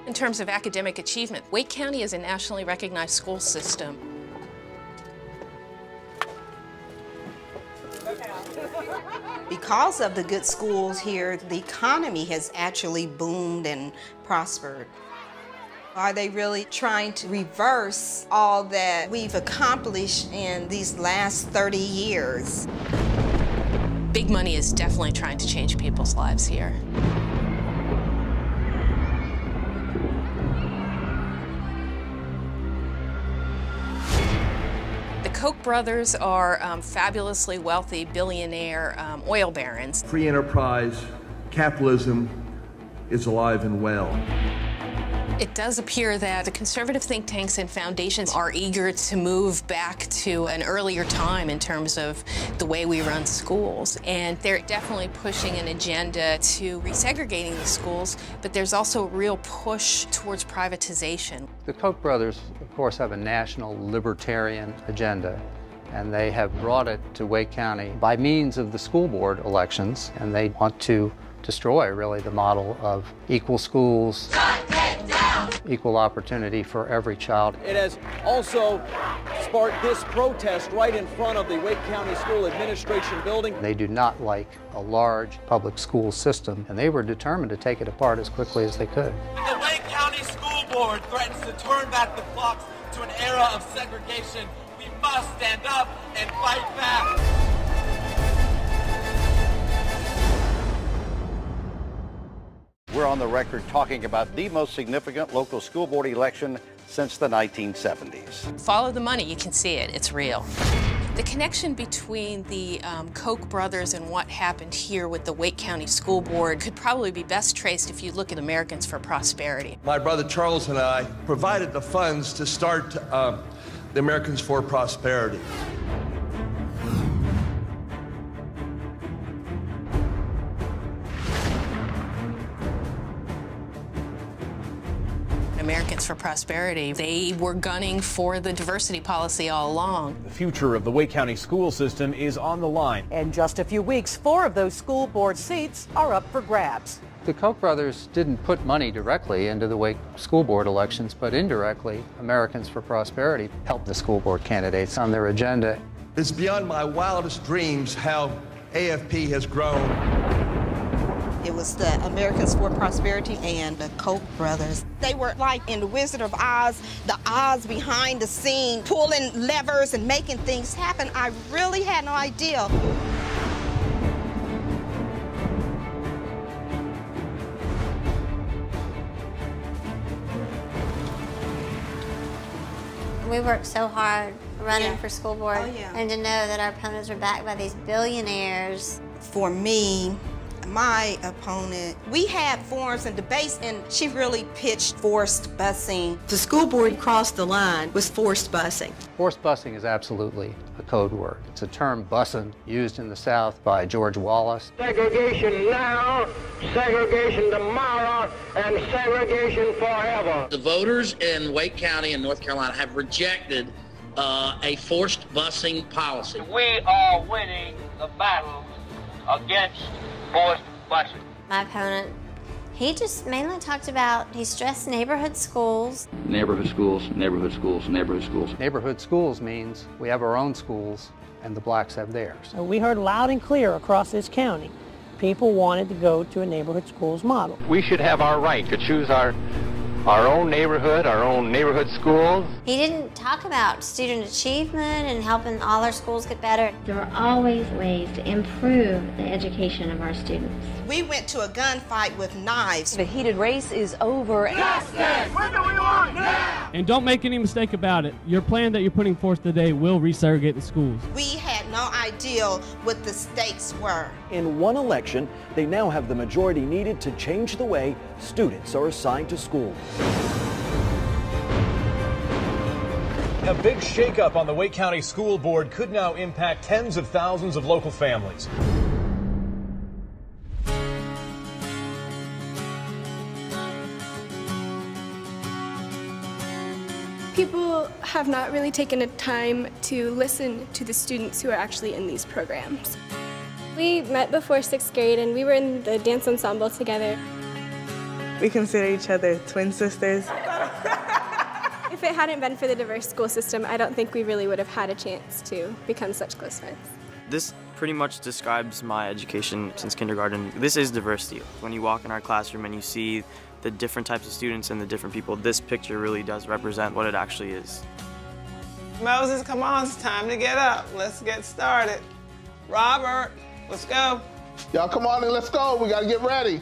In terms of academic achievement, Wake County is a nationally recognized school system. Because of the good schools here, the economy has actually boomed and prospered. Are they really trying to reverse all that we've accomplished in these last 30 years? Big money is definitely trying to change people's lives here. The Koch brothers are fabulously wealthy billionaire oil barons. Free enterprise, capitalism is alive and well. It does appear that the conservative think tanks and foundations are eager to move back to an earlier time in terms of the way we run schools. And they're definitely pushing an agenda to resegregating the schools, but there's also a real push towards privatization. The Koch brothers, of course, have a national libertarian agenda, and they have brought it to Wake County by means of the school board elections, and they want to destroy, really, the model of equal schools, equal opportunity for every child. It has also sparked this protest right in front of the Wake County School Administration building. They do not like a large public school system, and they were determined to take it apart as quickly as they could. The Wake County School Board threatens to turn back the clocks to an era of segregation. We must stand up and fight back. We're on the record talking about the most significant local school board election since the 1970s. Follow the money, you can see it, it's real. The connection between the Koch brothers and what happened here with the Wake County School Board could probably be best traced if you look at Americans for Prosperity. My brother Charles and I provided the funds to start the Americans for Prosperity. Americans for Prosperity, they were gunning for the diversity policy all along. The future of the Wake County school system is on the line. In just a few weeks, 4 of those school board seats are up for grabs. The Koch brothers didn't put money directly into the Wake school board elections, but indirectly, Americans for Prosperity helped the school board candidates on their agenda. It's beyond my wildest dreams how AFP has grown. It was the Americans for Prosperity and the Koch brothers. They were like in The Wizard of Oz, the Oz behind the scene, pulling levers and making things happen. I really had no idea. We worked so hard running for school board, and to know that our opponents are backed by these billionaires. For me, my opponent, we had forums and debates, and she really pitched forced busing. The school board crossed the line with forced busing. Forced busing is absolutely a code word. It's a term bussin' used in the South by George Wallace. Segregation now, segregation tomorrow, and segregation forever. The voters in Wake County and North Carolina have rejected a forced busing policy. We are winning the battle against forced busing. My opponent, he just mainly talked about, he stressed neighborhood schools. Neighborhood schools, neighborhood schools, neighborhood schools. Neighborhood schools means we have our own schools and the blacks have theirs. So we heard loud and clear across this county, people wanted to go to a neighborhood schools model. We should have our right to choose our own neighborhood, our own neighborhood schools. He didn't talk about student achievement and helping all our schools get better. There are always ways to improve the education of our students. We went to a gunfight with knives. The heated race is over. Justice! What do we want now? And don't make any mistake about it. Your plan that you're putting forth today will resegregate the schools. We had no idea what the stakes were. In one election, they now have the majority needed to change the way students are assigned to school. A big shakeup on the Wake County School Board could now impact tens of thousands of local families. People have not really taken the time to listen to the students who are actually in these programs. We met before 6th grade and we were in the dance ensemble together. We consider each other twin sisters. If it hadn't been for the diverse school system, I don't think we really would have had a chance to become such close friends. This pretty much describes my education since kindergarten. This is diversity. When you walk in our classroom and you see the different types of students and the different people, this picture really does represent what it actually is. Moses, come on, it's time to get up. Let's get started. Robert, let's go. Y'all come on and let's go. We gotta get ready.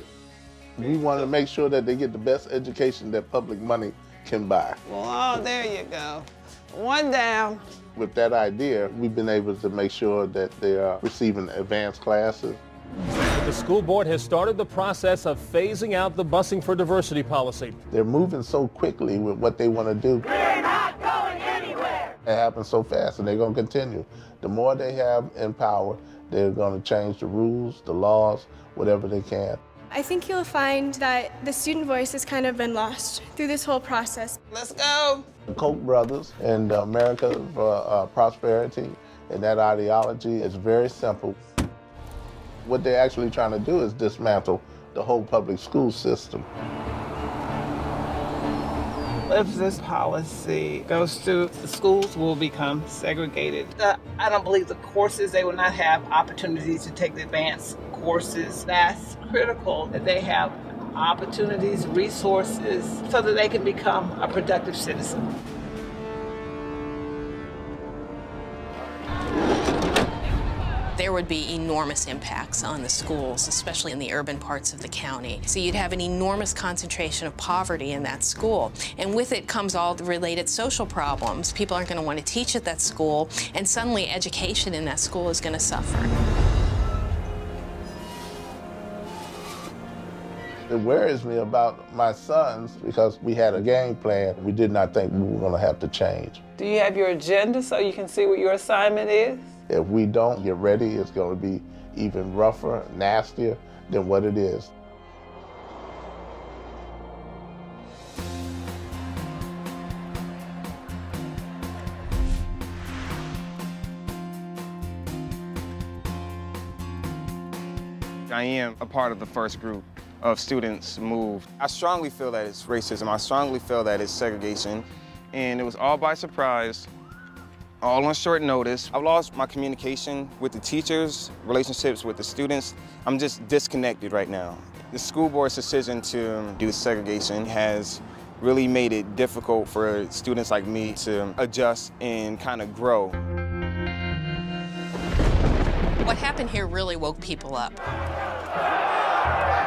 We want to make sure that they get the best education that public money can buy. Well, oh, there you go. One down. With that idea, we've been able to make sure that they are receiving advanced classes. The school board has started the process of phasing out the busing for diversity policy. They're moving so quickly with what they want to do. We're not going anywhere. It happens so fast, and they're going to continue. The more they have in power, they're going to change the rules, the laws, whatever they can. I think you'll find that the student voice has kind of been lost through this whole process. Let's go. The Koch brothers and America for Prosperity and that ideology is very simple. What they're actually trying to do is dismantle the whole public school system. If this policy goes through, the schools will become segregated. I don't believe the courses, they will not have opportunities to take the advanced courses. That's critical that they have opportunities, resources, so that they can become a productive citizen. There would be enormous impacts on the schools, especially in the urban parts of the county. So you'd have an enormous concentration of poverty in that school. And with it comes all the related social problems. People aren't going to want to teach at that school, and suddenly education in that school is going to suffer. It worries me about my sons because we had a game plan. We did not think we were going to have to change. Do you have your agenda so you can see what your assignment is? If we don't get ready, it's going to be even rougher, nastier than what it is. I am a part of the first group of students moved. I strongly feel that it's racism. I strongly feel that it's segregation. And it was all by surprise, all on short notice. I've lost my communication with the teachers, relationships with the students. I'm just disconnected right now. The school board's decision to do segregation has really made it difficult for students like me to adjust and kind of grow. What happened here really woke people up.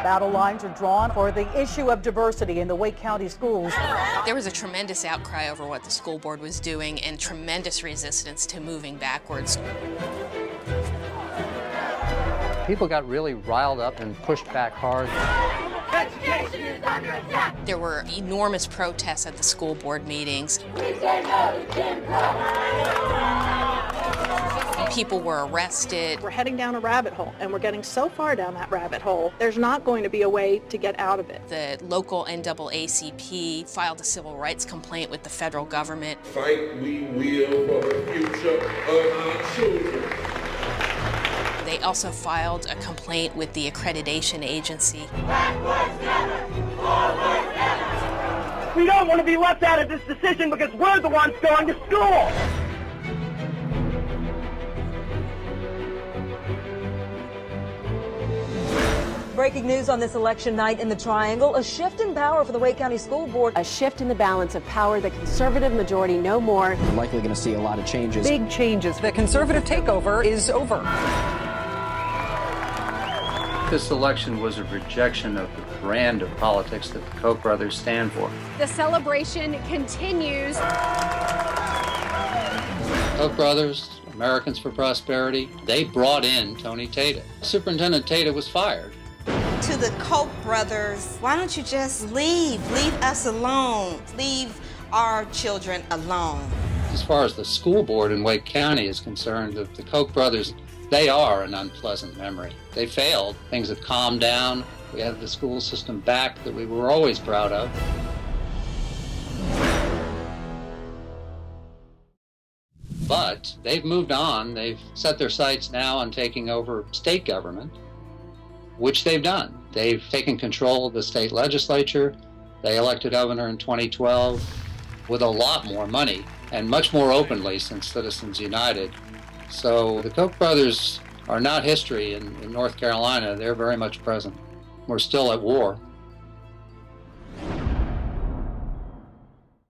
Battle lines are drawn for the issue of diversity in the Wake County schools. There was a tremendous outcry over what the school board was doing and tremendous resistance to moving backwards. People got really riled up and pushed back hard. Education is under attack. There were enormous protests at the school board meetings. We say no to Jim Crow. People were arrested. We're heading down a rabbit hole, and we're getting so far down that rabbit hole, there's not going to be a way to get out of it. The local NAACP filed a civil rights complaint with the federal government. Fight we will for the future of our children. They also filed a complaint with the accreditation agency. Backwards never, forward never. We don't want to be left out of this decision because we're the ones going to school. Breaking news on this election night in the Triangle, a shift in power for the Wake County School Board. A shift in the balance of power, the conservative majority no more. We're likely going to see a lot of changes. Big changes. The conservative takeover is over. This election was a rejection of the brand of politics that the Koch brothers stand for. The celebration continues. Koch brothers, Americans for Prosperity, they brought in Tony Tata. Superintendent Tata was fired. To the Koch brothers, why don't you just leave? Leave us alone. Leave our children alone. As far as the school board in Wake County is concerned, the Koch brothers, they are an unpleasant memory. They failed. Things have calmed down. We have the school system back that we were always proud of. But they've moved on. They've set their sights now on taking over state government. which they've done. They've taken control of the state legislature. They elected governor in 2012 with a lot more money and much more openly since Citizens United. So the Koch brothers are not history in North Carolina. They're very much present. We're still at war.